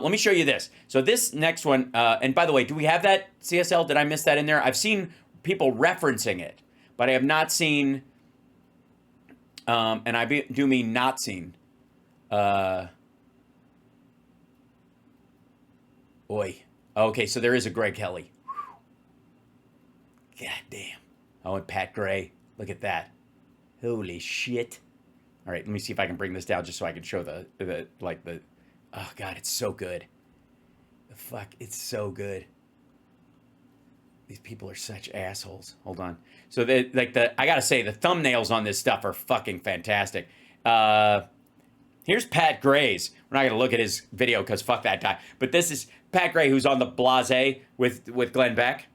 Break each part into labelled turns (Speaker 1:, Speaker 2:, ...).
Speaker 1: Let me show you this. So this next one, and by the way, do we have that CSL? Did I miss that in there? I've seen people referencing it, but I have not seen, and I do mean not seen. Oi. Okay, so there is a Greg Kelly. God damn. Oh, and Pat Gray. Look at that. Holy shit. All right, let me see if I can bring this down just so I can show the oh God, it's so good. The fuck, it's so good. These people are such assholes. Hold on. So I gotta say, the thumbnails on this stuff are fucking fantastic. Here's Pat Gray's. We're not gonna look at his video because fuck that guy. But this is Pat Gray, who's on the Blase with Glenn Beck.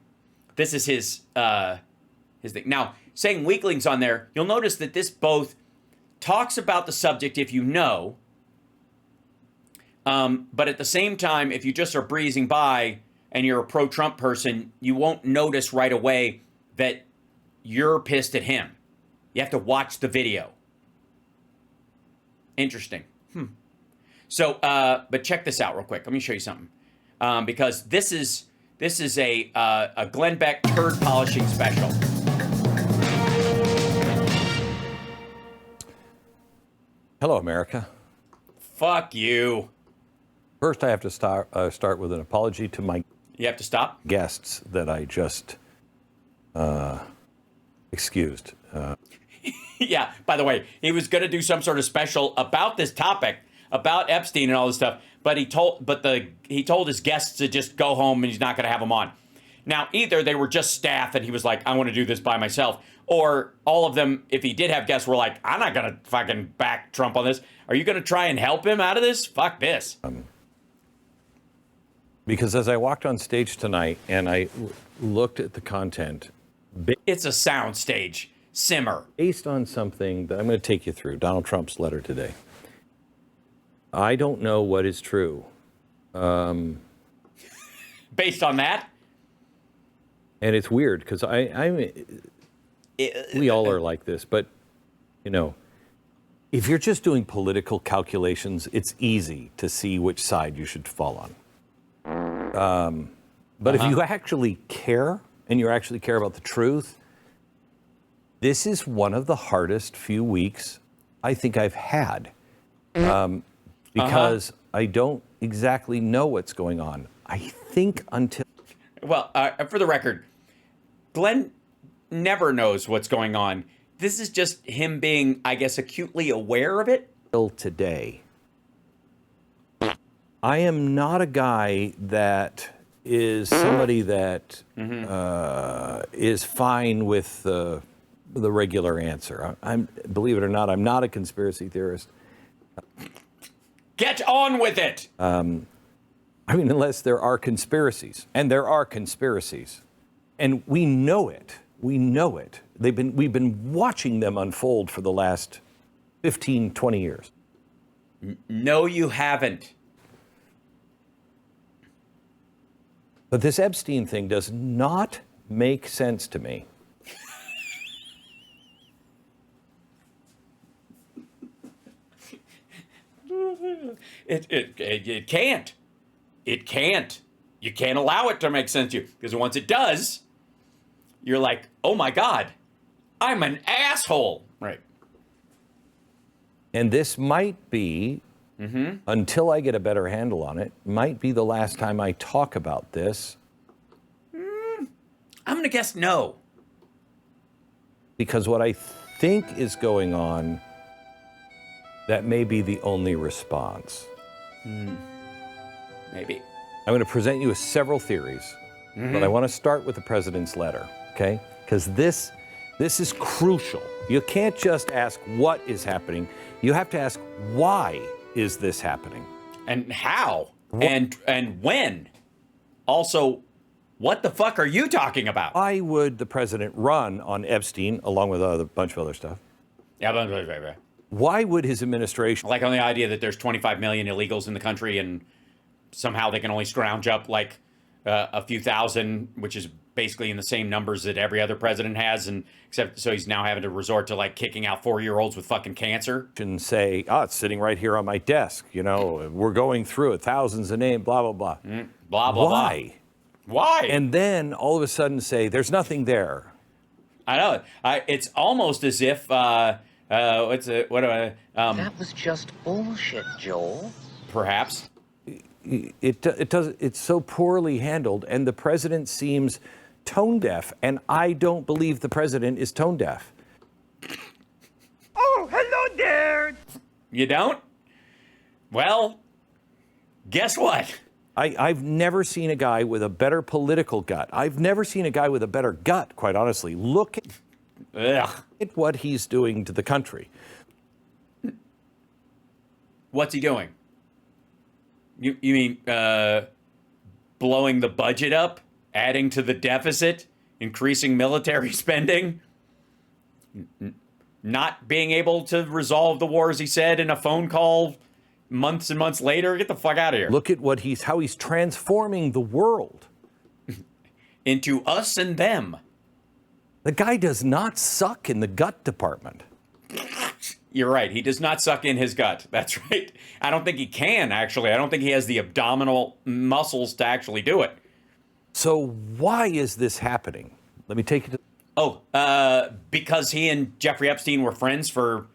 Speaker 1: This is his thing. Now, saying weaklings on there, you'll notice that this both talks about the subject if you know, but at the same time, if you just are breezing by and you're a pro-Trump person, you won't notice right away that you're pissed at him. You have to watch the video. Interesting. So, but check this out real quick. Let me show you something. Because this is a Glenn Beck turd polishing special.
Speaker 2: Hello, America.
Speaker 1: Fuck you.
Speaker 2: First, I have to start with an apology to my
Speaker 1: You have to stop?
Speaker 2: guests that I just excused.
Speaker 1: Yeah, by the way, he was going to do some sort of special about this topic, about Epstein and all this stuff, but he told his guests to just go home and he's not going to have them on. Now, either they were just staff and he was like, I want to do this by myself, or all of them, if he did have guests, were like, I'm not going to fucking back Trump on this. Are you going to try and help him out of this? Fuck this.
Speaker 2: Because as I walked on stage tonight and I looked at the content,
Speaker 1: It's a sound stage. Simmer.
Speaker 2: based on something that I'm going to take you through, Donald Trump's letter today, I don't know what is true.
Speaker 1: Based on that?
Speaker 2: And it's weird because we all are like this, but you know, if you're just doing political calculations, it's easy to see which side you should fall on. But if you actually care and you actually care about the truth, this is one of the hardest few weeks I think I've had because I don't exactly know what's going on. I think until...
Speaker 1: Well, for the record, Glenn never knows what's going on. This is just him being, I guess, acutely aware of it.
Speaker 2: Today, I am not a guy that is somebody that is fine with the regular answer. Believe it or not, I'm not a conspiracy theorist.
Speaker 1: Get on with it.
Speaker 2: I mean, unless there are conspiracies, and there are conspiracies, and we know it. We know it. We've been watching them unfold for the last 15, 20 years.
Speaker 1: No, you haven't.
Speaker 2: But this Epstein thing does not make sense to me.
Speaker 1: It can't. It can't. You can't allow it to make sense to you. Because once it does, you're like, oh my God, I'm an asshole. Right.
Speaker 2: And this might be, until I get a better handle on it, might be the last time I talk about this.
Speaker 1: I'm going to guess no.
Speaker 2: Because what I think is going on, that may be the only response.
Speaker 1: Maybe.
Speaker 2: I'm going to present you with several theories, but I want to start with the president's letter, okay? Because this is crucial. You can't just ask what is happening. You have to ask, why is this happening?
Speaker 1: And how? And when? Also, what the fuck are you talking about?
Speaker 2: Why would the president run on Epstein along with a bunch of other stuff?
Speaker 1: Yeah,
Speaker 2: Why would his administration...
Speaker 1: like on the idea that there's 25 million illegals in the country and somehow they can only scrounge up like a few thousand, which is basically in the same numbers that every other president has, and except so he's now having to resort to like kicking out 4-year-olds with fucking cancer.
Speaker 2: And say, oh, it's sitting right here on my desk. You know, we're going through it, thousands of names, blah, blah, blah.
Speaker 1: Blah, blah,
Speaker 2: Why?
Speaker 1: blah. Why?
Speaker 2: And then all of a sudden say, there's nothing there.
Speaker 1: I know. It's almost as if, that
Speaker 3: was just bullshit, Joel.
Speaker 1: perhaps.
Speaker 2: It's so poorly handled, and the president seems tone deaf, and I don't believe the president is tone deaf.
Speaker 1: Oh, hello there. You don't? Well, guess what?
Speaker 2: I've never seen a guy with a better political gut. I've never seen a guy with a better gut, quite honestly. Look at what he's doing to the country.
Speaker 1: What's he doing? You mean blowing the budget up, adding to the deficit, increasing military spending, not being able to resolve the war, as he said in a phone call months and months later? Get the fuck out of here.
Speaker 2: Look at how he's transforming the world
Speaker 1: into us and them.
Speaker 2: The guy does not suck in the gut department.
Speaker 1: You're right. He does not suck in his gut. That's right. I don't think he can, actually. I don't think he has the abdominal muscles to actually do it.
Speaker 2: So why is this happening? Let me take you to...
Speaker 1: Because he and Jeffrey Epstein were friends for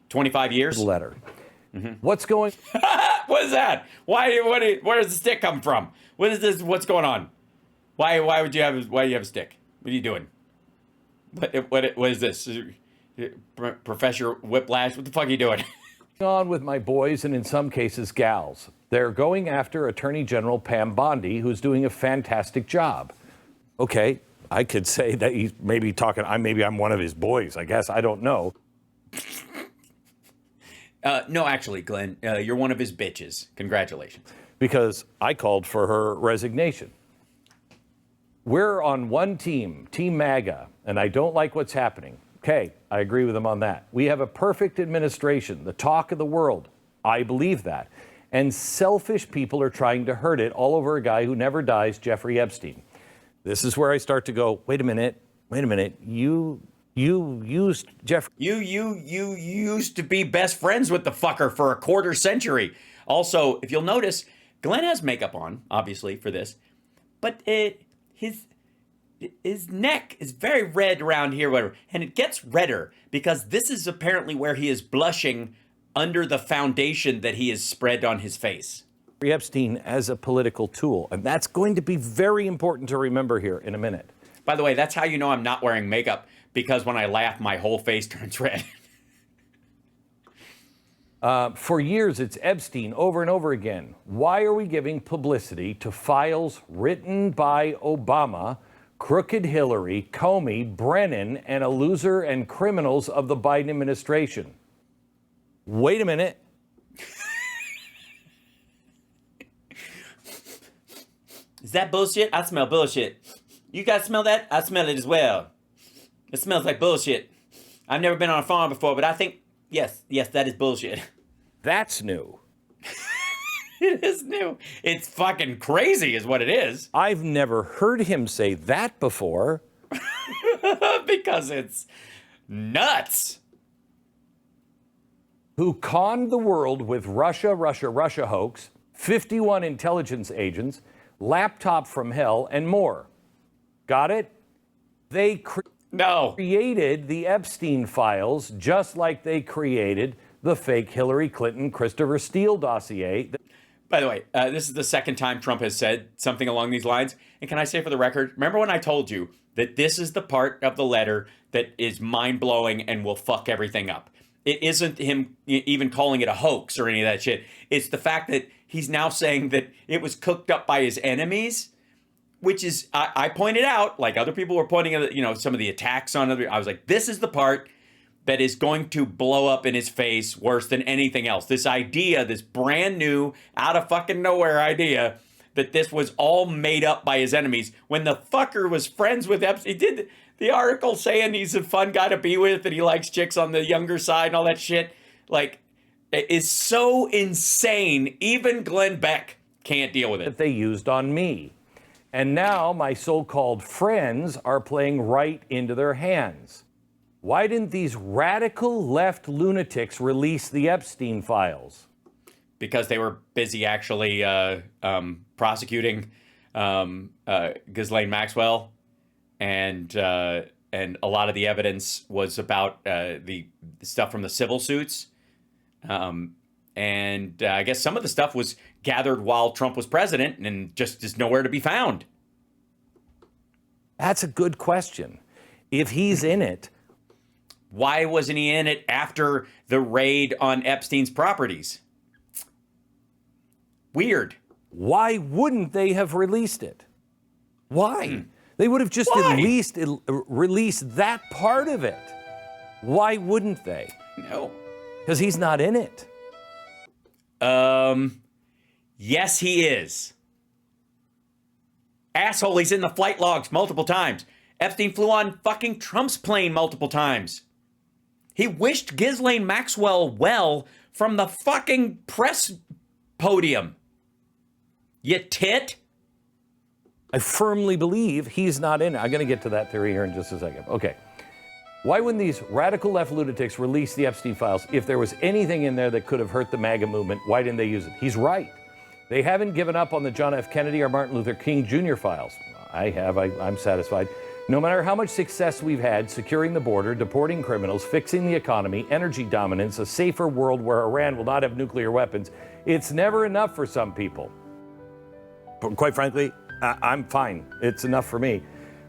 Speaker 1: 25 years.
Speaker 2: The letter. What's going...
Speaker 1: What is that? Where does the stick come from? What is this? What's going on? Why do you have a stick? What are you doing? What is this? Professor Whiplash? What the fuck are you doing?
Speaker 2: On with my boys and in some cases gals. They're going after Attorney General Pam Bondi, who's doing a fantastic job. Okay, I could say that he's maybe talking, maybe I'm one of his boys, I guess. I don't know.
Speaker 1: No, actually, Glenn, you're one of his bitches. Congratulations.
Speaker 2: Because I called for her resignation. We're on one team, Team MAGA, and I don't like what's happening. Okay, I agree with him on that. We have a perfect administration, the talk of the world. I believe that. And selfish people are trying to hurt it all over a guy who never dies, Jeffrey Epstein. This is where I start to go, wait a minute. You used Jeffrey.
Speaker 1: You used to be best friends with the fucker for a quarter century. Also, if you'll notice, Glenn has makeup on, obviously, for this. But his neck is very red around here, whatever, and it gets redder because this is apparently where he is blushing under the foundation that he has spread on his face.
Speaker 2: Epstein as a political tool, and that's going to be very important to remember here in a minute.
Speaker 1: By the way, that's how you know I'm not wearing makeup, because when I laugh, my whole face turns red.
Speaker 2: For years, it's Epstein over and over again. Why are we giving publicity to files written by Obama, crooked Hillary, Comey, Brennan, and a loser and criminals of the Biden administration? Wait a minute.
Speaker 1: Is that bullshit? I smell bullshit. You guys smell that? I smell it as well. It smells like bullshit. I've never been on a farm before, but I think, yes, that is bullshit.
Speaker 2: That's new.
Speaker 1: It is new. It's fucking crazy is what it is.
Speaker 2: I've never heard him say that before.
Speaker 1: Because it's nuts.
Speaker 2: Who conned the world with Russia hoax, 51 intelligence agents, laptop from hell, and more. Got it? They created the Epstein files just like they created the fake Hillary Clinton Christopher Steele dossier.
Speaker 1: By the way, this is the second time Trump has said something along these lines. And can I say for the record, remember when I told you that this is the part of the letter that is mind-blowing and will fuck everything up? It isn't him even calling it a hoax or any of that shit. It's the fact that he's now saying that it was cooked up by his enemies, which is, I pointed out, like other people were pointing at, some of the attacks on other, I was like, this is the part that is going to blow up in his face worse than anything else. This idea, this brand new, out of fucking nowhere idea that this was all made up by his enemies when the fucker was friends with Epstein. He did the article saying he's a fun guy to be with and he likes chicks on the younger side and all that shit. Like, it is so insane. Even Glenn Beck can't deal with it.
Speaker 2: That they used on me. And now my so-called friends are playing right into their hands. Why didn't these radical left lunatics release the Epstein files?
Speaker 1: Because they were busy actually prosecuting Ghislaine Maxwell, and a lot of the evidence was about the stuff from the civil suits. And I guess some of the stuff was gathered while Trump was president and just is nowhere to be found.
Speaker 2: That's a good question. If he's in it,
Speaker 1: why wasn't he in it after the raid on Epstein's properties? Weird.
Speaker 2: Why wouldn't they have released it? Why? They would have just at least released that part of it. Why wouldn't they?
Speaker 1: No.
Speaker 2: Because he's not in it.
Speaker 1: Yes, he is. Asshole, he's in the flight logs multiple times. Epstein flew on fucking Trump's plane multiple times. He wished Ghislaine Maxwell well from the fucking press podium. You tit.
Speaker 2: I firmly believe he's not in it. I'm going to get to that theory here in just a second. Okay. Why wouldn't these radical left lunatics release the Epstein files? If there was anything in there that could have hurt the MAGA movement, why didn't they use it? He's right. They haven't given up on the John F. Kennedy or Martin Luther King Jr. files. I have. I'm satisfied. No matter how much success we've had securing the border, deporting criminals, fixing the economy, energy dominance, a safer world where Iran will not have nuclear weapons, it's never enough for some people. But quite frankly, I'm fine. It's enough for me.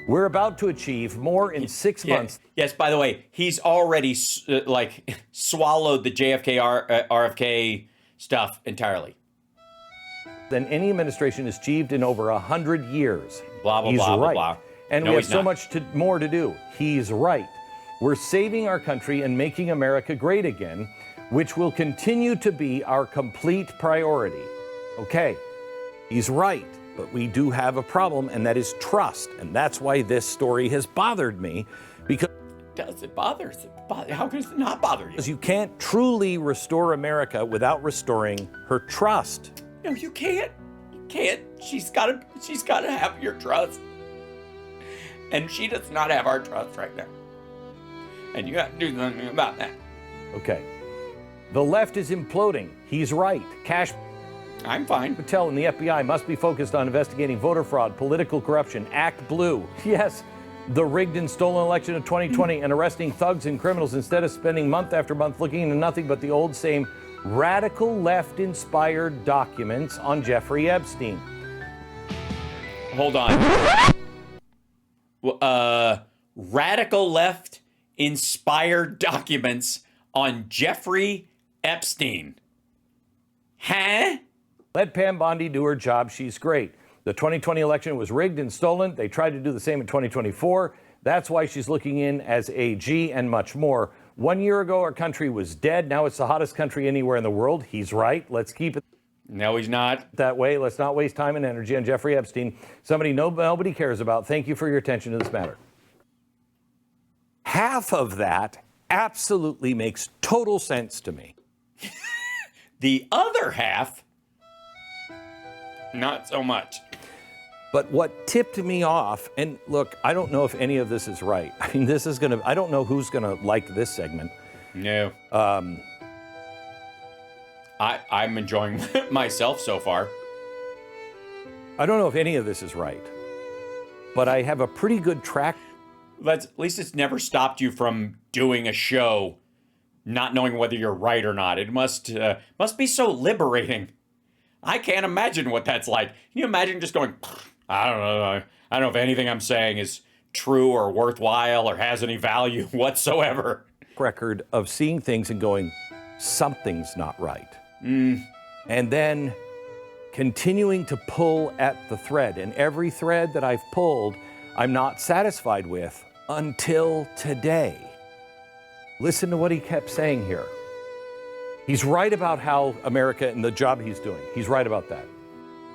Speaker 2: We're about to achieve more in 6 months.
Speaker 1: Yes, by the way, he's already swallowed the JFK RFK stuff entirely.
Speaker 2: Than any administration has achieved in over 100 years.
Speaker 1: Blah, blah,
Speaker 2: He's
Speaker 1: blah,
Speaker 2: right.
Speaker 1: blah, blah.
Speaker 2: And
Speaker 1: No,
Speaker 2: we have
Speaker 1: he's
Speaker 2: so
Speaker 1: not.
Speaker 2: much more to do. He's right. We're saving our country and making America great again, which will continue to be our complete priority. Okay, he's right, but we do have a problem, and that is trust. And that's why this story has bothered me, because
Speaker 1: Does it bother? How can it not bother you?
Speaker 2: you can't truly restore America without restoring her trust.
Speaker 1: No, you can't. You can't. She's gotta have your trust. And she does not have our trust right now. And you got to do something about that.
Speaker 2: Okay. The left is imploding. He's right. Cash
Speaker 1: I'm fine.
Speaker 2: Patel and the FBI must be focused on investigating voter fraud, political corruption, Act Blue. Yes, the rigged and stolen election of 2020 and arresting thugs and criminals instead of spending month after month looking into nothing but the old same radical left-inspired documents on Jeffrey Epstein.
Speaker 1: Hold on. Radical left inspired documents on Jeffrey Epstein. Huh?
Speaker 2: Let Pam Bondi do her job. She's great. The 2020 election was rigged and stolen. They tried to do the same in 2024. That's why she's looking in as AG and much more. 1 year ago, our country was dead. Now it's the hottest country anywhere in the world. He's right. Let's keep it
Speaker 1: No, he's not.
Speaker 2: that way. Let's not waste time and energy on Jeffrey Epstein, somebody nobody cares about. Thank you for your attention to this matter. Half of that absolutely makes total sense to me.
Speaker 1: The other half, not so much.
Speaker 2: But what tipped me off, and look, I don't know if any of this is right. I mean, I don't know who's gonna like this segment.
Speaker 1: No. I'm enjoying myself so far.
Speaker 2: I don't know if any of this is right, but I have a pretty good track.
Speaker 1: At least it's never stopped you from doing a show not knowing whether you're right or not. It must be so liberating. I can't imagine what that's like. Can you imagine just going, I don't know. I don't know if anything I'm saying is true or worthwhile or has any value whatsoever.
Speaker 2: Record of seeing things and going, something's not right. And then continuing to pull at the thread. And every thread that I've pulled, I'm not satisfied with until today. Listen to what he kept saying here. He's right about how America and the job he's doing. He's right about that.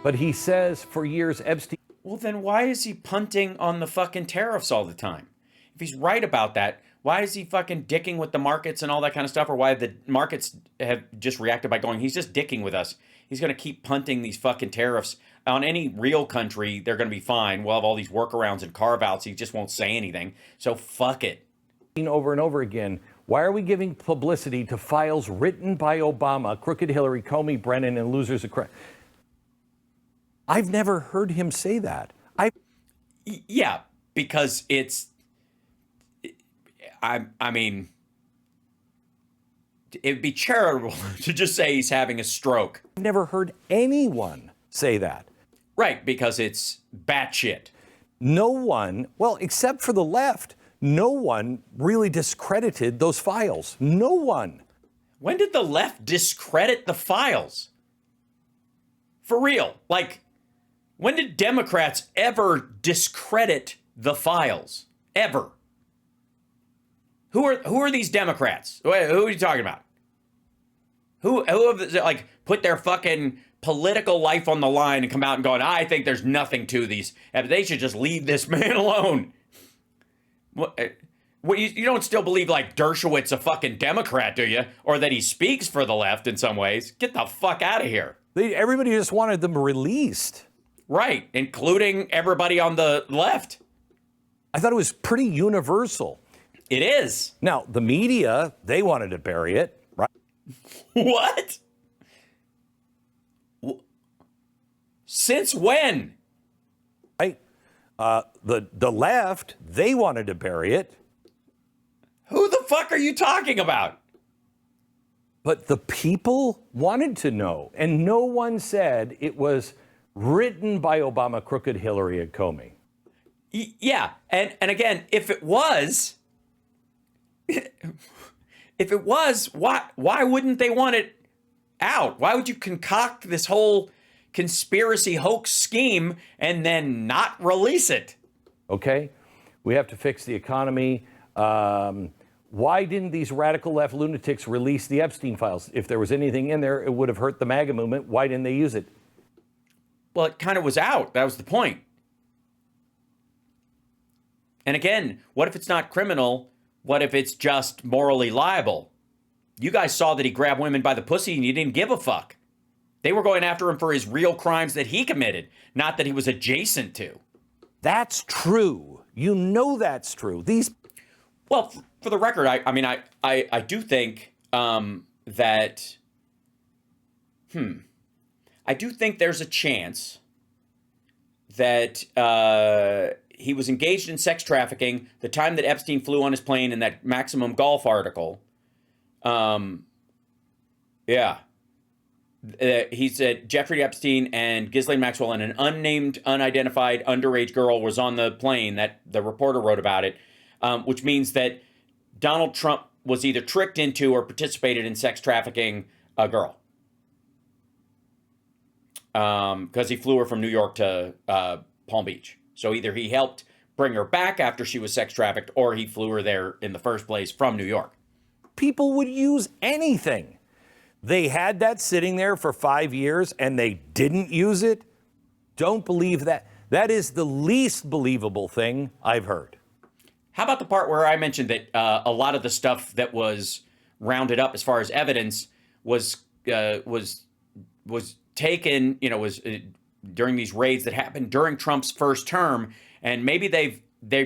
Speaker 2: But he says for years, Epstein.
Speaker 1: Well, then why is he punting on the fucking tariffs all the time? If he's right about that, why is he fucking dicking with the markets and all that kind of stuff? Or why the markets have just reacted by going, he's just dicking with us. He's going to keep punting these fucking tariffs on any real country, they're going to be fine. We'll have all these workarounds and carve-outs. He just won't say anything. So fuck it.
Speaker 2: Over and over again, why are we giving publicity to files written by Obama, crooked Hillary, Comey, Brennan, and losers of crap? I've never heard him say that.
Speaker 1: Yeah, because I mean, it'd be charitable to just say he's having a stroke.
Speaker 2: I've never heard anyone say that.
Speaker 1: Right, because it's batshit.
Speaker 2: No one, well, except for the left, no one really discredited those files. No one.
Speaker 1: When did the left discredit the files? For real. Like, when did Democrats ever discredit the files? Ever? Who are these Democrats? Who are you talking about? Who have, like, put their fucking political life on the line and come out and going, I think there's nothing to these. They should just leave this man alone. What, you don't still believe, like, Dershowitz a fucking Democrat, do you? Or that he speaks for the left in some ways? Get the fuck out of here.
Speaker 2: Everybody just wanted them released.
Speaker 1: Right, including everybody on the left.
Speaker 2: I thought it was pretty universal.
Speaker 1: It is.
Speaker 2: Now, the media, they wanted to bury it, right?
Speaker 1: What? Since when?
Speaker 2: Right. The left, they wanted to bury it.
Speaker 1: Who the fuck are you talking about?
Speaker 2: But the people wanted to know, and no one said it was written by Obama, crooked Hillary, and Comey.
Speaker 1: Yeah, and again, if it was, why wouldn't they want it out? Why would you concoct this whole conspiracy hoax scheme and then not release it?
Speaker 2: Okay, we have to fix the economy. Why didn't these radical left lunatics release the Epstein files? If there was anything in there, it would have hurt the MAGA movement. Why didn't they use it?
Speaker 1: Well, it kind of was out. That was the point. And again, what if it's not criminal? What if it's just morally liable? You guys saw that he grabbed women by the pussy and you didn't give a fuck. They were going after him for his real crimes that he committed, not that he was adjacent to.
Speaker 2: That's true. You know that's true.
Speaker 1: Well, for the record, I do think that I do think there's a chance that he was engaged in sex trafficking the time that Epstein flew on his plane in that Maximum Golf article. He said Jeffrey Epstein and Ghislaine Maxwell and an unnamed, unidentified underage girl was on the plane. That the reporter wrote about it, which means that Donald Trump was either tricked into or participated in sex trafficking a girl. Because he flew her from New York to Palm Beach. So either he helped bring her back after she was sex trafficked, or he flew her there in the first place from New York.
Speaker 2: People would use anything. They had that sitting there for 5 years and they didn't use it. Don't believe that. That is the least believable thing I've heard.
Speaker 1: How about the part where I mentioned that a lot of the stuff that was rounded up as far as evidence was taken, was during these raids that happened during Trump's first term, and maybe they've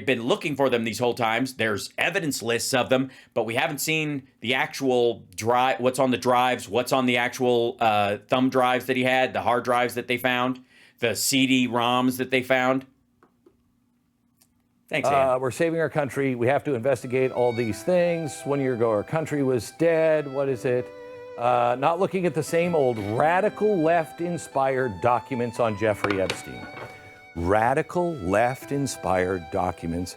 Speaker 1: been looking for them these whole times. There's evidence lists of them, but we haven't seen the actual drive, what's on the drives, what's on the actual thumb drives that he had, the hard drives that they found, the CD-ROMs that they found. Thanks, Ann.
Speaker 2: We're saving our country. We have to investigate all these things. 1 year ago, our country was dead. What is it? Not looking at the same old radical left-inspired documents on Jeffrey Epstein. Radical left-inspired documents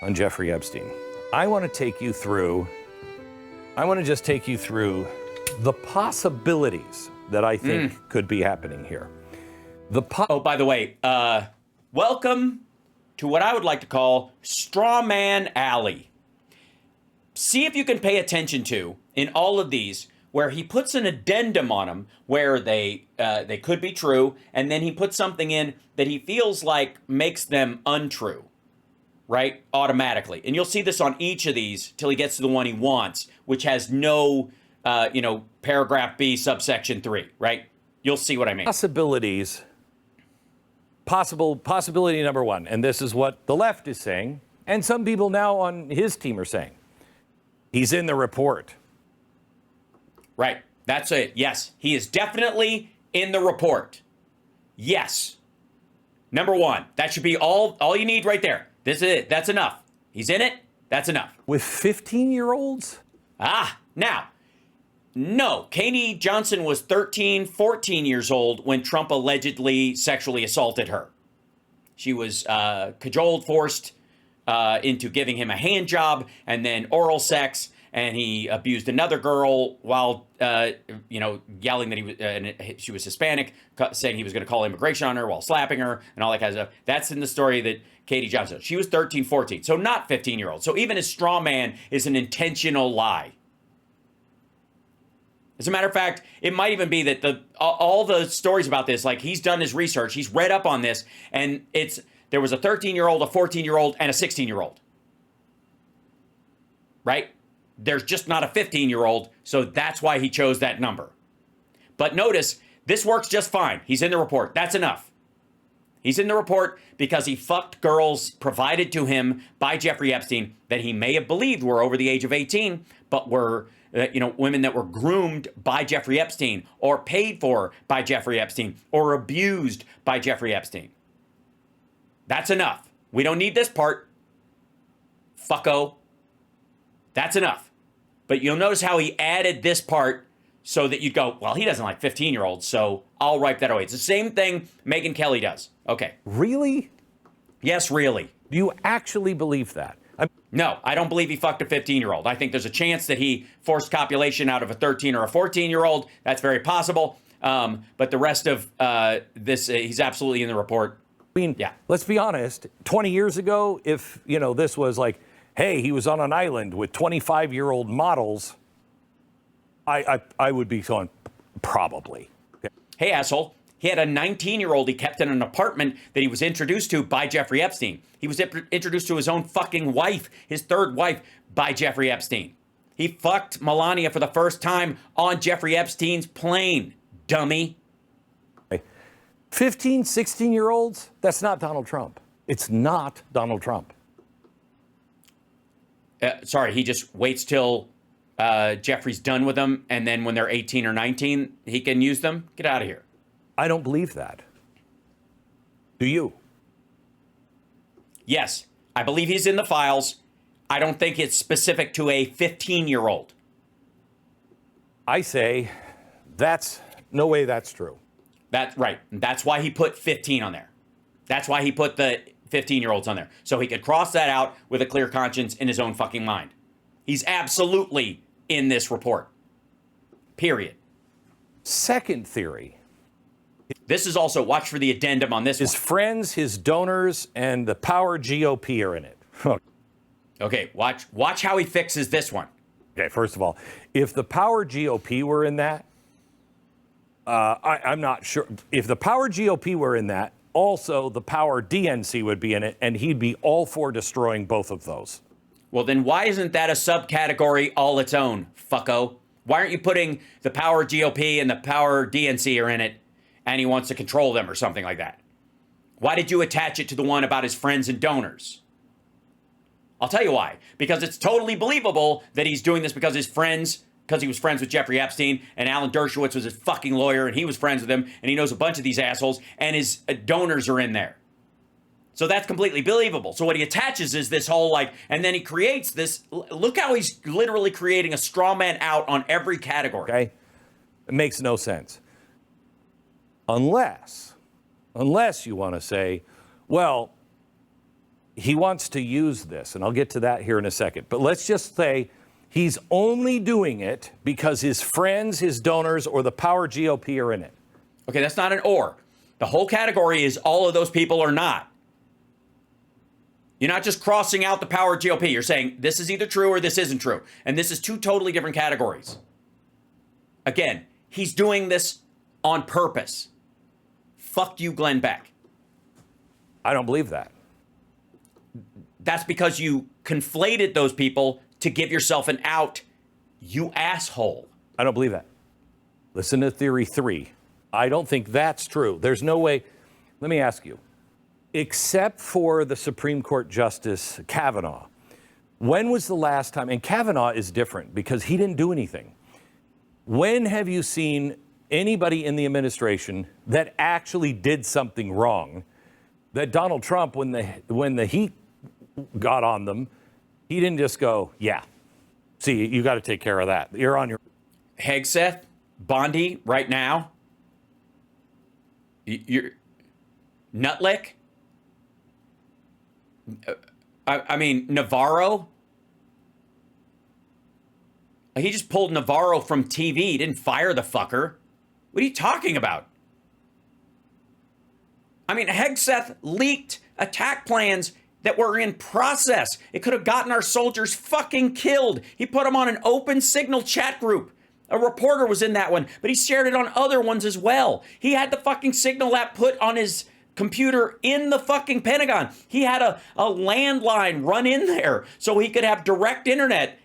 Speaker 2: on Jeffrey Epstein. I want to just take you through the possibilities that I think could be happening here.
Speaker 1: Oh, by the way, welcome to what I would like to call Straw Man Alley. See if you can pay attention to, in all of these, where he puts an addendum on them where they could be true, and then he puts something in that he feels like makes them untrue, right? Automatically. And you'll see this on each of these till he gets to the one he wants, which has no, paragraph B, subsection 3, right? You'll see what I mean.
Speaker 2: Possibilities Possibility number one, and this is what the left is saying, and some people now on his team are saying. He's in the report.
Speaker 1: Right. That's it. Yes, he is definitely in the report. Yes. Number one. That should be all you need right there. This is it. That's enough. He's in it. That's enough.
Speaker 2: With 15-year-olds?
Speaker 1: Now, no. Katie Johnson was 13, 14 years old when Trump allegedly sexually assaulted her. She was cajoled, forced into giving him a hand job and then oral sex. And he abused another girl while, yelling that she was Hispanic, saying he was going to call immigration on her while slapping her and all that kind of stuff. That's in the story that Katie Johnson. She was 13, 14, so not 15-year-old. So even his straw man is an intentional lie. As a matter of fact, it might even be that all the stories about this, like he's done his research, he's read up on this, and there was a 13-year-old, a 14-year-old, and a 16-year-old. Right? There's just not a 15-year-old, so that's why he chose that number. But notice, this works just fine. He's in the report. That's enough. He's in the report because he fucked girls provided to him by Jeffrey Epstein that he may have believed were over the age of 18, but were women that were groomed by Jeffrey Epstein or paid for by Jeffrey Epstein or abused by Jeffrey Epstein. That's enough. We don't need this part. Fucko. That's enough. But you'll notice how he added this part so that you'd go, well, he doesn't like 15-year-olds, so I'll wipe that away. It's the same thing Megyn Kelly does. Okay.
Speaker 2: Really?
Speaker 1: Yes, really.
Speaker 2: Do you actually believe that?
Speaker 1: No, I don't believe he fucked a 15-year-old. I think there's a chance that he forced copulation out of a 13 or a 14-year-old. That's very possible. But the rest of this, he's absolutely in the report.
Speaker 2: I mean, yeah. Let's be honest. 20 years ago, if, this was like, hey, he was on an island with 25-year-old models, I would be going, probably. Okay.
Speaker 1: Hey, asshole. He had a 19-year-old he kept in an apartment that he was introduced to by Jeffrey Epstein. He was introduced to his own fucking wife, his third wife, by Jeffrey Epstein. He fucked Melania for the first time on Jeffrey Epstein's plane, dummy.
Speaker 2: 15, 16-year-olds? That's not Donald Trump. It's not Donald Trump.
Speaker 1: Sorry, he just waits till Jeffrey's done with them, and then when they're 18 or 19, he can use them? Get out of here.
Speaker 2: I don't believe that. Do you?
Speaker 1: Yes, I believe he's in the files. I don't think it's specific to a 15-year-old.
Speaker 2: I say that's no way that's true.
Speaker 1: That's right. That's why he put 15 on there. That's why he put the 15-year-olds on there. So he could cross that out with a clear conscience in his own fucking mind. He's absolutely in this report. Period.
Speaker 2: Second theory.
Speaker 1: This is also, watch for the addendum on this
Speaker 2: his
Speaker 1: one.
Speaker 2: Friends, his donors, and the power GOP are in it.
Speaker 1: Okay, watch how he fixes this one.
Speaker 2: Okay, first of all, if the power GOP were in that, I'm not sure. If the power GOP were in that, also the power DNC would be in it, and he'd be all for destroying both of those.
Speaker 1: Well, then why isn't that a subcategory all its own, fucko? Why aren't you putting the power GOP and the power DNC are in it, and he wants to control them or something like that? Why did you attach it to the one about his friends and donors? I'll tell you why. Because it's totally believable that he's doing this because he was friends with Jeffrey Epstein, and Alan Dershowitz was his fucking lawyer, and he was friends with him, and he knows a bunch of these assholes, and his donors are in there. So that's completely believable. So what he attaches is this whole and then he creates this, look how he's literally creating a straw man out on every category.
Speaker 2: Okay? It makes no sense. Unless you want to say, well, he wants to use this, and I'll get to that here in a second. But let's just say he's only doing it because his friends, his donors, or the power GOP are in it.
Speaker 1: Okay, that's not an or. The whole category is all of those people or not. You're not just crossing out the power GOP. You're saying this is either true or this isn't true. And this is two totally different categories. Again, he's doing this on purpose. Fuck you, Glenn Beck.
Speaker 2: I don't believe that.
Speaker 1: That's because you conflated those people to give yourself an out, you asshole.
Speaker 2: I don't believe that. Listen to theory 3. I don't think that's true. There's no way. Let me ask you. except for the Supreme Court Justice Kavanaugh, when was the last time, and Kavanaugh is different because he didn't do anything. When have you seen anybody in the administration that actually did something wrong that Donald Trump, when the heat got on them, he didn't just go, yeah, see, you got to take care of that. You're on your...
Speaker 1: Hegseth, Bondi, right now. You're... Nutlick? I mean, Navarro? He just pulled Navarro from TV. He didn't fire the fucker. What are you talking about? I mean, Hegseth leaked attack plans that were in process. It could have gotten our soldiers fucking killed. He put them on an open signal chat group. A reporter was in that one, but he shared it on other ones as well. He had the fucking Signal app put on his computer in the fucking Pentagon. He had a landline run in there so he could have direct internet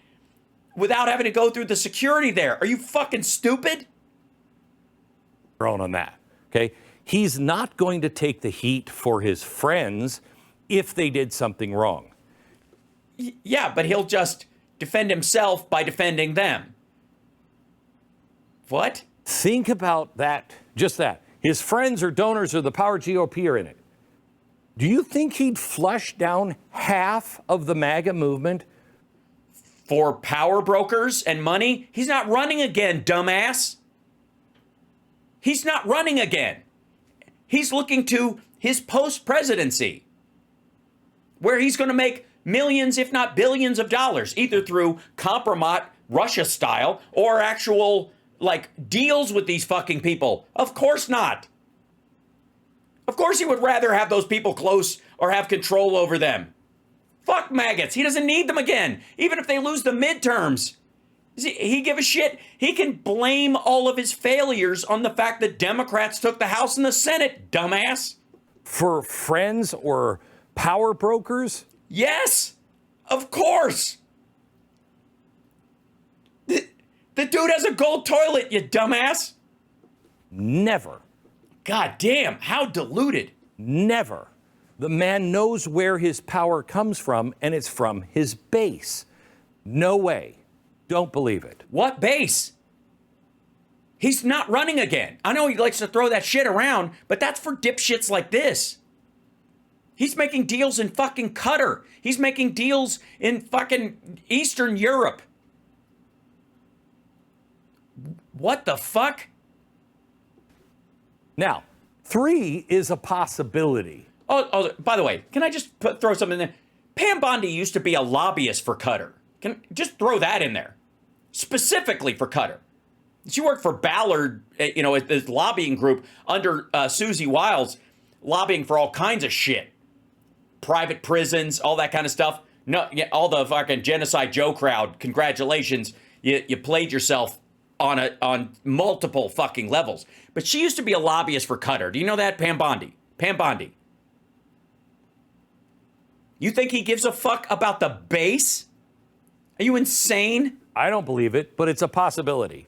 Speaker 1: without having to go through the security there. Are you fucking stupid?
Speaker 2: On that, okay? He's not going to take the heat for his friends if they did something wrong.
Speaker 1: Yeah, but he'll just defend himself by defending them. What?
Speaker 2: Think about that, just that. His friends or donors or the power GOP are in it. Do you think he'd flush down half of the MAGA movement?
Speaker 1: For power brokers and money? He's not running again, dumbass. He's not running again. He's looking to his post-presidency, where he's going to make millions, if not billions of dollars, either through compromat, Russia style, or actual, like, deals with these fucking people. Of course not. Of course he would rather have those people close or have control over them. Fuck maggots. He doesn't need them again, even if they lose the midterms. Does he give a shit? He can blame all of his failures on the fact that Democrats took the House and the Senate, dumbass.
Speaker 2: For friends or power brokers?
Speaker 1: Yes, of course. The dude has a gold toilet, you dumbass.
Speaker 2: Never.
Speaker 1: God damn, how deluded.
Speaker 2: Never. The man knows where his power comes from, and it's from his base. No way. Don't believe it.
Speaker 1: What base? He's not running again. I know he likes to throw that shit around, but that's for dipshits like this. He's making deals in fucking Qatar. He's making deals in fucking Eastern Europe. What the fuck?
Speaker 2: Now, 3 is a possibility.
Speaker 1: Oh, by the way, can I just throw something in there? Pam Bondi used to be a lobbyist for Qatar. Can just throw that in there. Specifically for Qatar. She worked for Ballard, this lobbying group under Susie Wiles, lobbying for all kinds of shit. Private prisons, all that kind of stuff. No, all the fucking Genocide Joe crowd. Congratulations, you played yourself on multiple fucking levels. But she used to be a lobbyist for Qatar. Do you know that, Pam Bondi? Pam Bondi. You think he gives a fuck about the base? Are you insane?
Speaker 2: I don't believe it, but it's a possibility.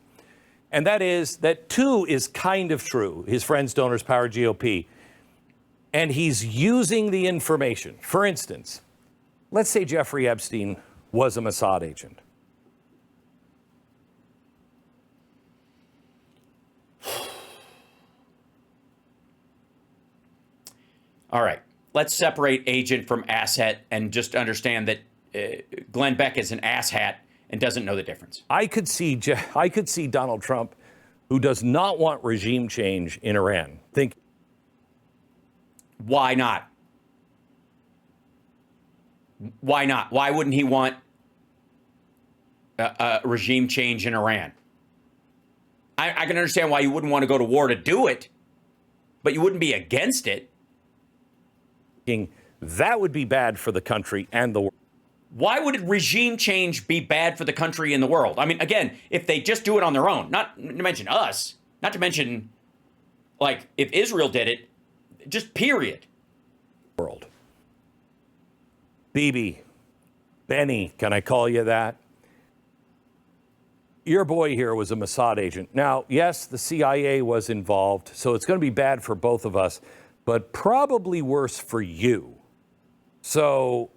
Speaker 2: And that is that 2 is kind of true. His friends, donors, power, GOP. And he's using the information. For instance, let's say Jeffrey Epstein was a Mossad agent.
Speaker 1: All right. Let's separate agent from asshat and just understand that Glenn Beck is an asshat and doesn't know the difference.
Speaker 2: I could see Donald Trump, who does not want regime change in Iran, think.
Speaker 1: Why not? Why not? Why wouldn't he want a regime change in Iran? I can understand why you wouldn't want to go to war to do it, but you wouldn't be against it.
Speaker 2: That would be bad for the country and the world.
Speaker 1: Why would regime change be bad for the country and the world? I mean, again, if they just do it on their own, not to mention us, not to mention, like, if Israel did it, just period.
Speaker 2: World. Bibi, Benny, can I call you that? Your boy here was a Mossad agent. Now, yes, the CIA was involved, so it's going to be bad for both of us. but probably worse for you. So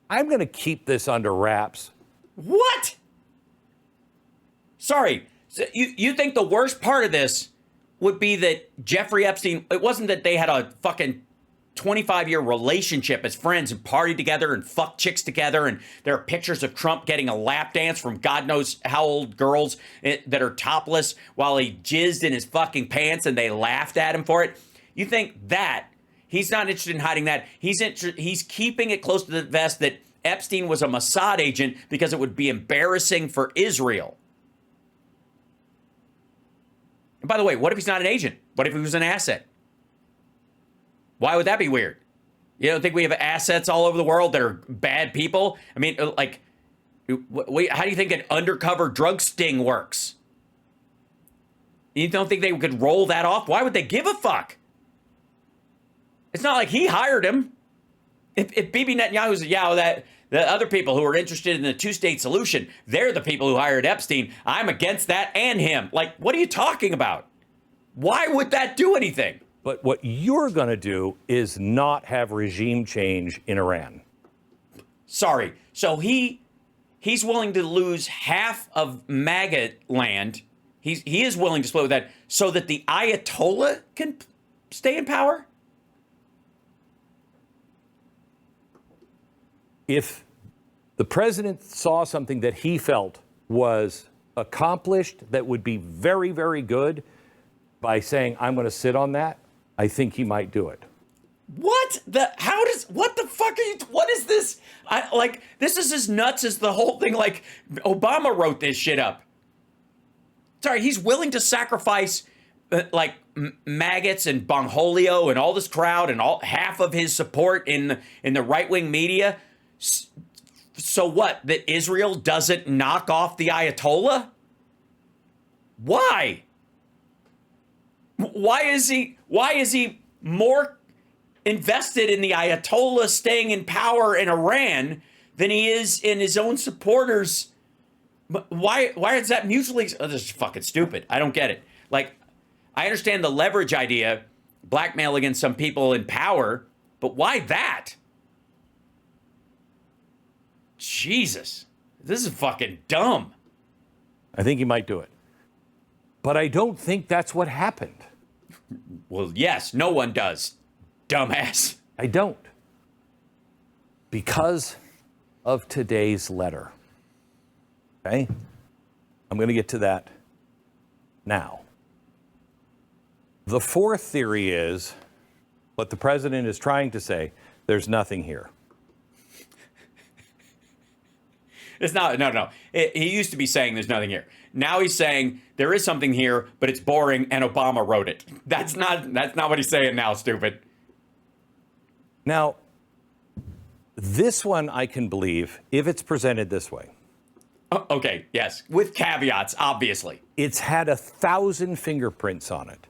Speaker 2: I'm going to keep this under wraps.
Speaker 1: What? Sorry. So you think the worst part of this would be that Jeffrey Epstein, it wasn't that they had a fucking 25-year relationship as friends and partied together and fucked chicks together, and there are pictures of Trump getting a lap dance from God knows how old girls that are topless while he jizzed in his fucking pants and they laughed at him for it. You think that he's not interested in hiding that? He's keeping it close to the vest that Epstein was a Mossad agent because it would be embarrassing for Israel. And by the way, what if he's not an agent? What if he was an asset? Why would that be weird? You don't think we have assets all over the world that are bad people? I mean, like, how do you think an undercover drug sting works? You don't think they could roll that off? Why would they give a fuck? It's not like he hired him. If Bibi Netanyahu said, yeah, that the other people who are interested in the two-state solution, they're the people who hired Epstein. I'm against that and him. Like, what are you talking about? Why would that do anything?
Speaker 2: But what you're going to do is not have regime change in Iran.
Speaker 1: Sorry. So he's willing to lose half of MAGA land. He is willing to split with that so that the Ayatollah can stay in power?
Speaker 2: If the president saw something that he felt was accomplished that would be very, very good by saying, I'm going to sit on that, I think he might do it.
Speaker 1: What the fuck are you, what is this? This is as nuts as the whole thing. Like, Obama wrote this shit up. Sorry, he's willing to sacrifice maggots and Bongholio and all this crowd and half of his support in the right-wing media. So what? That Israel doesn't knock off the Ayatollah? Why? Why is he more invested in the Ayatollah staying in power in Iran than he is in his own supporters? Why is that mutually? Oh, this is fucking stupid. I don't get it. Like, I understand the leverage idea, blackmail against some people in power, but why that? Jesus, this is fucking dumb.
Speaker 2: I think he might do it. But I don't think that's what happened.
Speaker 1: Well, yes, no one does, dumbass.
Speaker 2: I don't. Because of today's letter. Okay? I'm going to get to that now. The fourth theory is what the president is trying to say, there's nothing here.
Speaker 1: It's not, no. He used to be saying there's nothing here. Now he's saying there is something here, but it's boring and Obama wrote it. That's not what he's saying now, stupid.
Speaker 2: Now, this one I can believe if it's presented this way.
Speaker 1: Okay, yes, with caveats, obviously.
Speaker 2: It's had 1,000 fingerprints on it.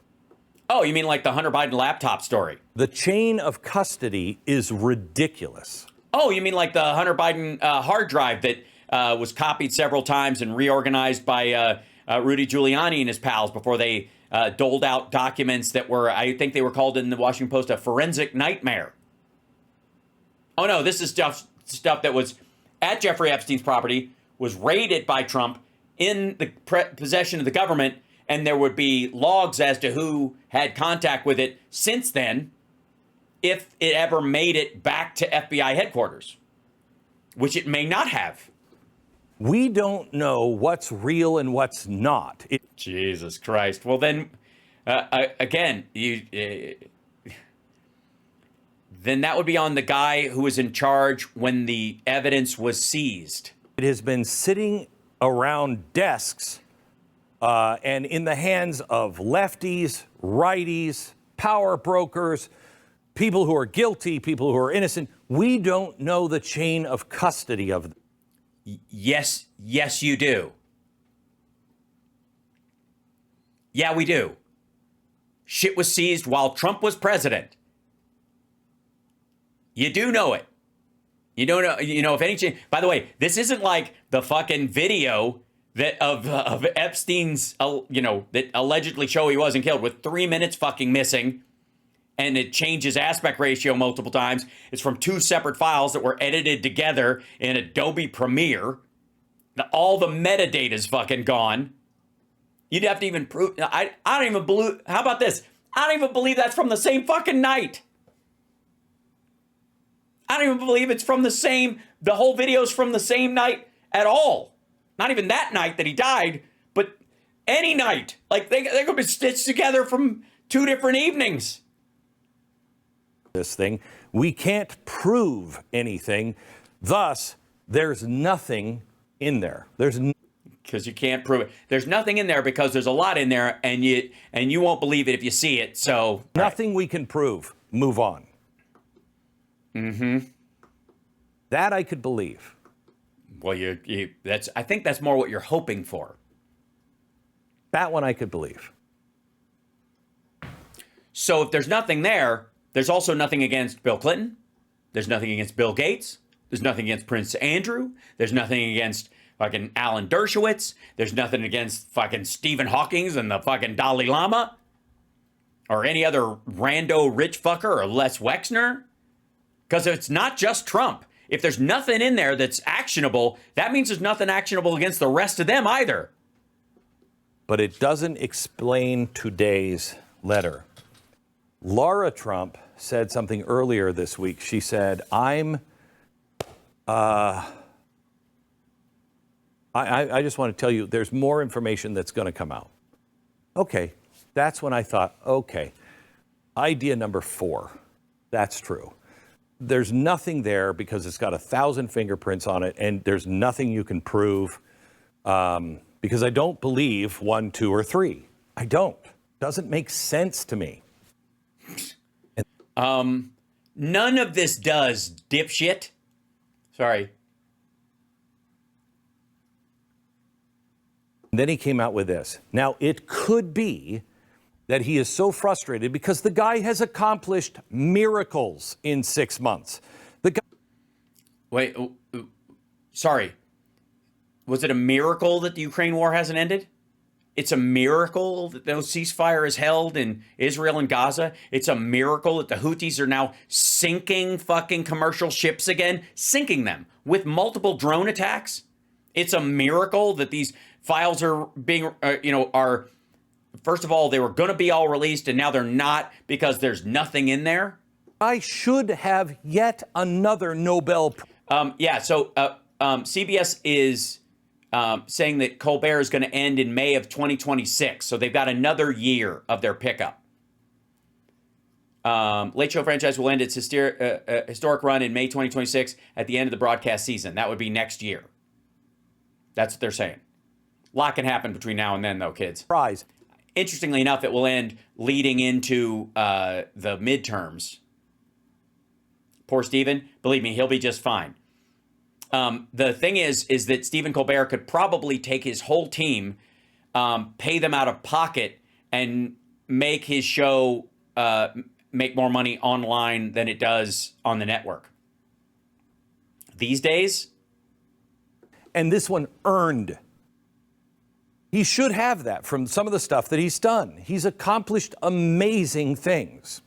Speaker 1: Oh, you mean like the Hunter Biden laptop story?
Speaker 2: The chain of custody is ridiculous.
Speaker 1: Oh, you mean like the Hunter Biden hard drive that was copied several times and reorganized by Rudy Giuliani and his pals before they doled out documents that were, I think they were called in the Washington Post, a forensic nightmare. Oh, no, this is stuff that was at Jeffrey Epstein's property, was raided by Trump in the possession of the government, and there would be logs as to who had contact with it since then, if it ever made it back to FBI headquarters, which it may not have.
Speaker 2: We don't know what's real and what's not.
Speaker 1: Jesus Christ. Well, then, again, then that would be on the guy who was in charge when the evidence was seized.
Speaker 2: It has been sitting around desks and in the hands of lefties, righties, power brokers, people who are guilty, people who are innocent. We don't know the chain of custody of them.
Speaker 1: Yes, you do. Yeah, we do. Shit was seized while Trump was president. You do know it. You don't know, if any, by the way, this isn't like the fucking video that of Epstein's, that allegedly show he wasn't killed with 3 minutes fucking missing. and it changes aspect ratio multiple times. It's from 2 separate files that were edited together in Adobe Premiere. All the metadata is fucking gone. You'd have to even prove. I don't even believe. How about this? I don't even believe that's from the same fucking night. I don't even believe it's from the same. The whole video's from the same night at all. Not even that night that he died, but any night. Like they could be stitched together from 2 different evenings.
Speaker 2: This thing, we can't prove anything. Thus, there's nothing in there.
Speaker 1: Because you can't prove it. There's nothing in there because there's a lot in there, and you won't believe it if you see it. So
Speaker 2: nothing we can prove. Move on. That I could believe.
Speaker 1: Well, I think that's more what you're hoping for.
Speaker 2: That one I could believe.
Speaker 1: So if there's nothing there, there's also nothing against Bill Clinton. There's nothing against Bill Gates. There's nothing against Prince Andrew. There's nothing against fucking Alan Dershowitz. There's nothing against fucking Stephen Hawking and the fucking Dalai Lama. Or any other rando rich fucker or Les Wexner. Because it's not just Trump. If there's nothing in there that's actionable, that means there's nothing actionable against the rest of them either.
Speaker 2: But it doesn't explain today's letter. Laura Trump said something earlier this week. She said, I just want to tell you, there's more information that's going to come out. Okay, that's when I thought, okay, idea number 4, that's true. There's nothing there because it's got 1,000 fingerprints on it, and there's nothing you can prove because I don't believe 1, 2, or 3. I don't. Doesn't make sense to me.
Speaker 1: None of this does, dipshit. Sorry.
Speaker 2: And then he came out with this. Now, it could be that he is so frustrated because the guy has accomplished miracles in 6 months.
Speaker 1: Wait, sorry. Was it a miracle that the Ukraine war hasn't ended? It's a miracle that no ceasefire is held in Israel and Gaza. It's a miracle that the Houthis are now sinking fucking commercial ships again, sinking them with multiple drone attacks. It's a miracle that these files are being, are, first of all, they were going to be all released and now they're not because there's nothing in there.
Speaker 2: I should have yet another Nobel.
Speaker 1: CBS is saying that Colbert is going to end in May of 2026. So they've got another year of their pickup. Late Show franchise will end its historic run in May 2026 at the end of the broadcast season. That would be next year. That's what they're saying. A lot can happen between now and then, though, kids.
Speaker 2: Prize.
Speaker 1: Interestingly enough, it will end leading into the midterms. Poor Stephen. Believe me, he'll be just fine. The thing is that Stephen Colbert could probably take his whole team, pay them out of pocket, and make his show make more money online than it does on the network. These days.
Speaker 2: And this one earned. He should have that from some of the stuff that he's done. He's accomplished amazing things.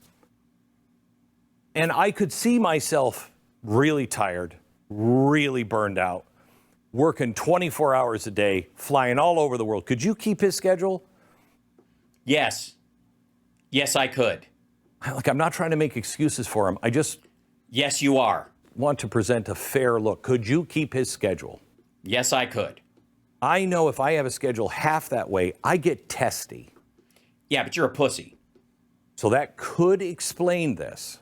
Speaker 2: And I could see myself really tired, really burned out, working 24 hours a day, flying all over the world. Could you keep his schedule?
Speaker 1: Yes. Yes, I could.
Speaker 2: Like, I'm not trying to make excuses for him. I just...
Speaker 1: Yes, you are.
Speaker 2: Want to present a fair look. Could you keep his schedule?
Speaker 1: Yes, I could.
Speaker 2: I know if I have a schedule half that way, I get testy.
Speaker 1: Yeah, but you're a pussy.
Speaker 2: So that could explain this.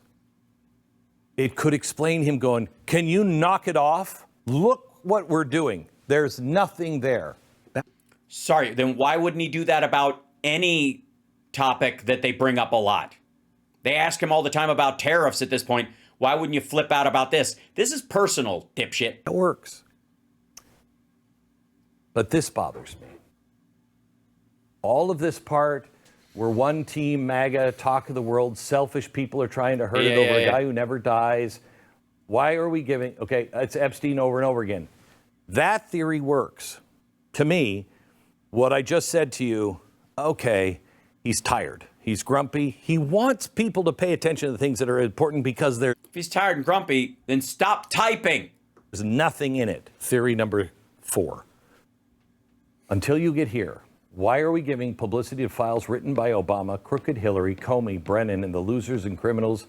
Speaker 2: It could explain him going, can you knock it off? Look what we're doing. There's nothing there.
Speaker 1: Sorry, then why wouldn't he do that about any topic that they bring up a lot? They ask him all the time about tariffs at this point. Why wouldn't you flip out about this? This is personal, dipshit.
Speaker 2: It works. But this bothers me. All of this part, we're one team, MAGA, talk of the world, selfish people are trying to hurt it over a guy who never dies. Why are we giving, okay, it's Epstein over and over again. That theory works. To me, what I just said to you, okay, he's tired. He's grumpy. He wants people to pay attention to the things that are important because there's
Speaker 1: If he's tired and grumpy, then stop typing.
Speaker 2: nothing in it. Theory number 4. Until you get here, why are we giving publicity to files written by Obama, crooked Hillary, Comey, Brennan, and the losers and criminals,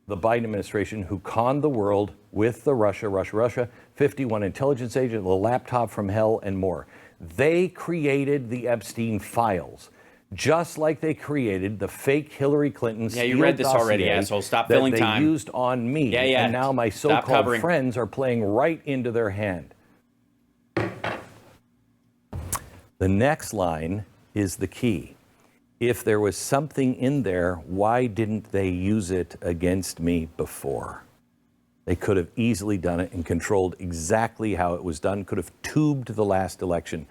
Speaker 2: the Biden administration, who conned the world with the Russia, 51 intelligence agent, the laptop from hell, and more? They created the Epstein files, just like they created the fake Hillary Clinton.
Speaker 1: Yeah, you read this already, asshole. Stop filling time.
Speaker 2: They used on me,
Speaker 1: Yeah.
Speaker 2: and now my
Speaker 1: Stop
Speaker 2: so-called
Speaker 1: covering.
Speaker 2: friends are playing right into their hand. The next line is the key. If there was something in there, why didn't they use it against me before? They could have easily done it and controlled exactly how it was done, could have tubed the last election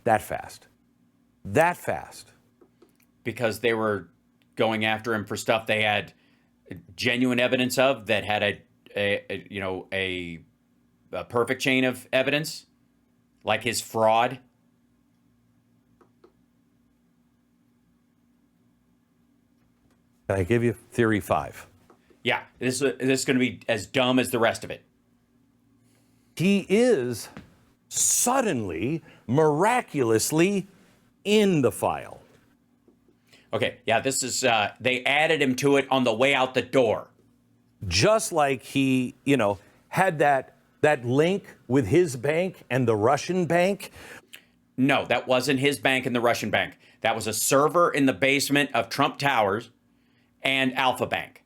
Speaker 2: that fast. That fast.
Speaker 1: Because they were going after him for stuff they had genuine evidence of that had a perfect chain of evidence, like his fraud.
Speaker 2: Can I give you theory 5?
Speaker 1: Yeah, this is going to be as dumb as the rest of it.
Speaker 2: He is suddenly, miraculously in the file.
Speaker 1: Okay, yeah, this is, they added him to it on the way out the door.
Speaker 2: Just like he, had that link with his bank and the Russian bank.
Speaker 1: No, that wasn't his bank and the Russian bank. That was a server in the basement of Trump Towers and Alpha Bank.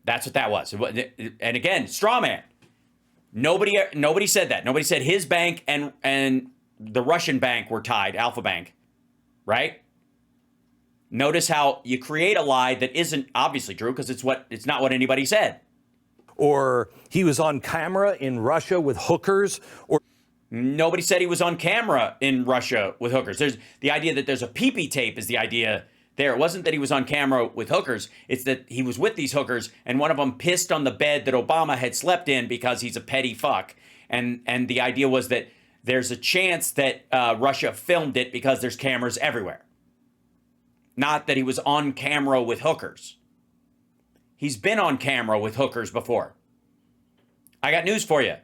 Speaker 1: That's what that was. And again, straw man. Nobody said that. Nobody said his bank and the Russian bank were tied, Alpha Bank, right? Notice how you create a lie that isn't obviously true because it's not what anybody said.
Speaker 2: Or he was on camera in Russia with hookers, or
Speaker 1: nobody said he was on camera in Russia with hookers. There's the idea that there's a pee-pee tape is the idea there. It wasn't that he was on camera with hookers. It's that he was with these hookers and one of them pissed on the bed that Obama had slept in because he's a petty fuck. And the idea was that there's a chance that Russia filmed it because there's cameras everywhere. Not that he was on camera with hookers. He's been on camera with hookers before. I got news for you.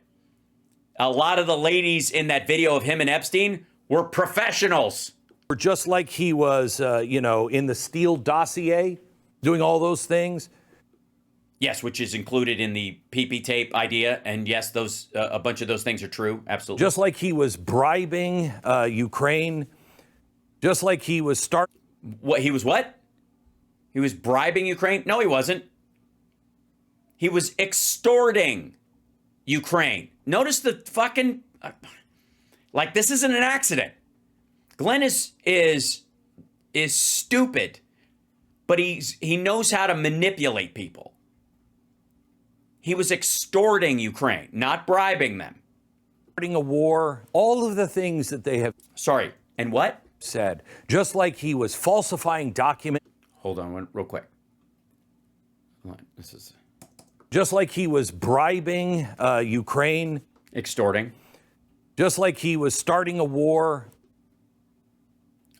Speaker 1: A lot of the ladies in that video of him and Epstein were professionals.
Speaker 2: just like he was, in the Steele dossier, doing all those things.
Speaker 1: Yes, which is included in the PP tape idea. And yes, those a bunch of those things are true. Absolutely.
Speaker 2: Just like he was bribing Ukraine. Just like he was
Speaker 1: What, he was what? He was bribing Ukraine? No, he wasn't. He was extorting Ukraine. Notice the fucking... like, this isn't an accident. Glenn is stupid, but he knows how to manipulate people. He was extorting Ukraine, not bribing them.
Speaker 2: starting a war, all of the things that they have
Speaker 1: Sorry, and what?
Speaker 2: said. Just like he was falsifying documents.
Speaker 1: Hold on real quick. Hold on, this is...
Speaker 2: Just like he was bribing Ukraine.
Speaker 1: extorting.
Speaker 2: Just like he was starting a war.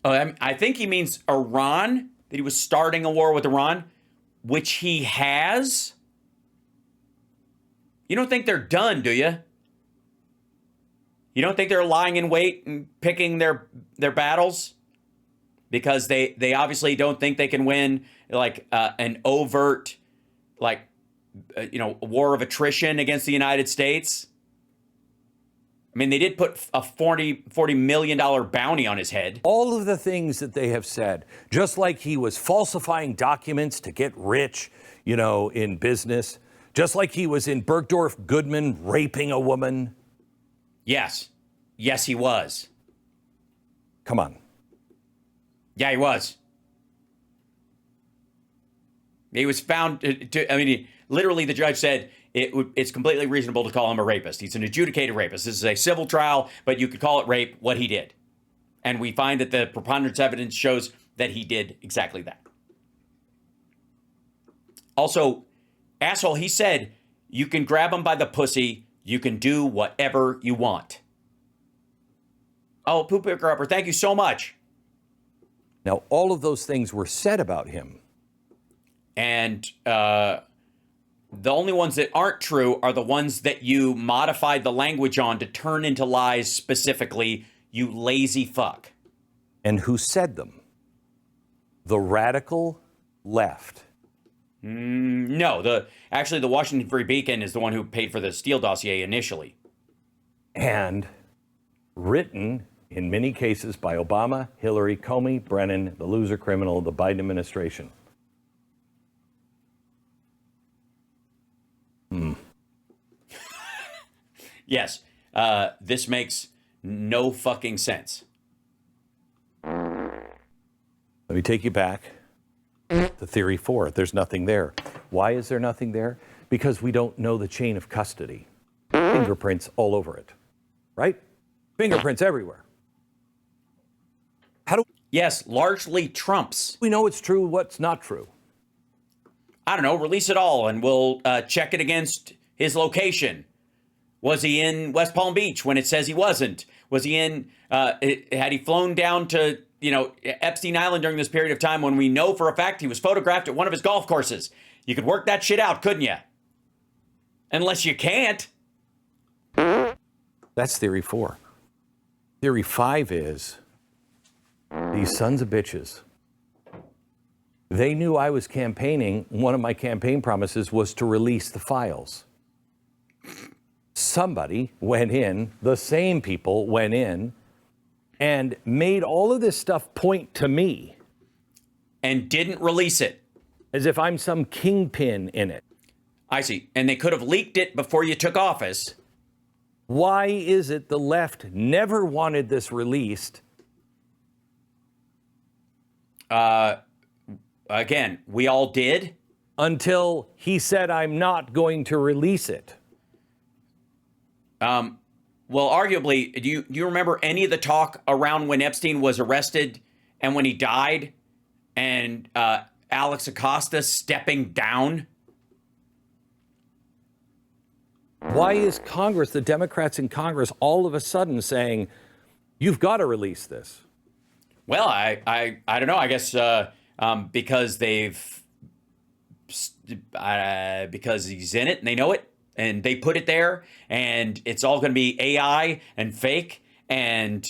Speaker 1: I think he means Iran, that he was starting a war with Iran, which he has. You don't think they're done, do you? You don't think they're lying in wait and picking their battles? Because they obviously don't think they can win like an overt, war of attrition against the United States. I mean, they did put a $40 million bounty on his head.
Speaker 2: All of the things that they have said. Just like he was falsifying documents to get rich, in business. Just like he was in Bergdorf Goodman raping a woman.
Speaker 1: Yes. Yes, he was.
Speaker 2: Come on.
Speaker 1: Yeah, he was. He was found literally the judge said it's completely reasonable to call him a rapist. He's an adjudicated rapist. This is a civil trial, but you could call it rape, what he did. And we find that the preponderance evidence shows that he did exactly that. Also, asshole, he said, you can grab him by the pussy, you can do whatever you want. Oh, Poop Picker Upper, thank you so much.
Speaker 2: Now, all of those things were said about him.
Speaker 1: And the only ones that aren't true are the ones that you modified the language on to turn into lies specifically, you lazy fuck.
Speaker 2: And who said them? The radical left.
Speaker 1: No, actually the Washington Free Beacon is the one who paid for the Steele dossier initially.
Speaker 2: And written in many cases by Obama, Hillary, Comey, Brennan, the loser criminal of the Biden administration.
Speaker 1: Yes, this makes no fucking sense.
Speaker 2: Let me take you back to theory 4. There's nothing there. Why is there nothing there? Because we don't know the chain of custody. Fingerprints all over it, right? Fingerprints everywhere. How do
Speaker 1: Yes, largely Trump's.
Speaker 2: we know it's true, what's not true?
Speaker 1: I don't know, release it all and we'll check it against his location. Was he in West Palm Beach when it says he wasn't? Was he in, had he flown down to, Epstein Island during this period of time when we know for a fact he was photographed at one of his golf courses? You could work that shit out, couldn't you? Unless you can't.
Speaker 2: That's theory 4. Theory 5 is these sons of bitches. They knew I was campaigning. One of my campaign promises was to release the files. Somebody went in, the same people went in, and made all of this stuff point to me.
Speaker 1: And didn't release it.
Speaker 2: As if I'm some kingpin in it.
Speaker 1: I see. And they could have leaked it before you took office.
Speaker 2: Why is it the left never wanted this released?
Speaker 1: Again, we all did.
Speaker 2: Until he said, I'm not going to release it.
Speaker 1: Well, arguably, do you remember any of the talk around when Epstein was arrested and when he died and Alex Acosta stepping down?
Speaker 2: Why is Congress, the Democrats in Congress, all of a sudden saying, you've got to release this?
Speaker 1: Well, I don't know. I guess because because he's in it and they know it and they put it there and it's all going to be AI and fake and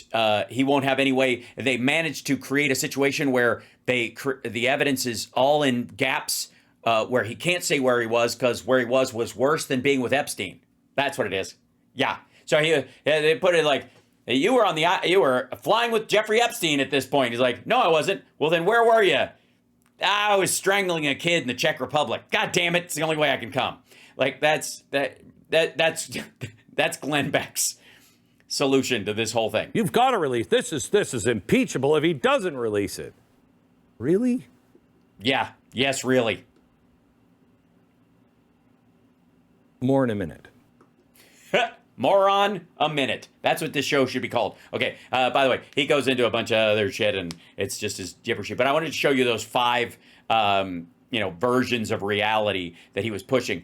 Speaker 1: he won't have any way. They managed to create a situation where the evidence is all in gaps where he can't say where he was because where he was worse than being with Epstein. That's what it is. Yeah. So they put it like, you were flying with Jeffrey Epstein at this point. He's like, no, I wasn't. Well, then where were you? I was strangling a kid in the Czech Republic. God damn it. It's the only way I can come. Like that's Glenn Beck's solution to this whole thing.
Speaker 2: You've got to release. This is impeachable if he doesn't release it. Really?
Speaker 1: Yeah. Yes, really.
Speaker 2: More in a minute.
Speaker 1: More on a minute. That's what this show should be called. Okay, by the way, he goes into a bunch of other shit, and it's just his gibberish. But I wanted to show you those 5, versions of reality that he was pushing.